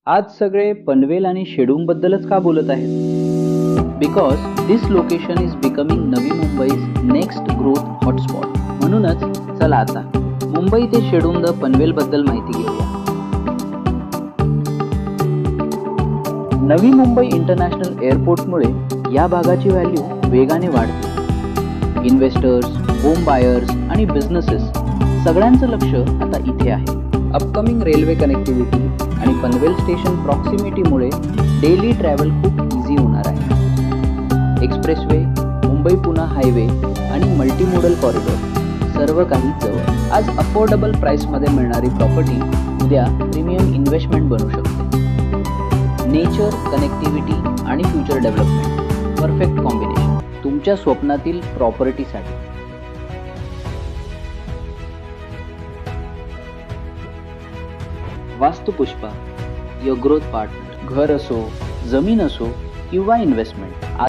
आज सगळे पनवेल आणि शेडूमबद्दलच का बोलत आहेत? Because this location is becoming नवी मुंबईज नेक्स्ट ग्रोथ हॉटस्पॉट. म्हणूनच चला आता मुंबई ते शेडूम द पनवेलबद्दल माहिती घेऊया. नवी मुंबई इंटरनॅशनल एअरपोर्टमुळे या भागाची व्हॅल्यू वेगाने वाढते. इन्व्हेस्टर्स, होम बायर्स आणि बिझनेसेस सगळ्यांचं लक्ष आता इथे आहे. अपकमिंग रेल्वे कनेक्टिव्हिटी आणि पनवेल स्टेशन प्रॉक्सिमिटीमुळे डेली ट्रॅव्हल खूप इझी होणार आहे. एक्सप्रेसवे, मुंबई पुणे हायवे आणि मल्टीमोडल कॉरिडॉर सर्व काही जवळ. आज अफोर्डेबल प्राइसमध्ये मिळणारी प्रॉपर्टी उद्या प्रीमियम इन्व्हेस्टमेंट बनू शकते. नेचर, कनेक्टिव्हिटी आणि फ्युचर डेव्हलपमेंट परफेक्ट कॉम्बिनेशन तुमच्या स्वप्नातील प्रॉपर्टीसाठी. वास्तुपुष्पा, युअर ग्रोथ पार्टनर. घर असो, जमीन असो किंवा इन्व्हेस्टमेंट,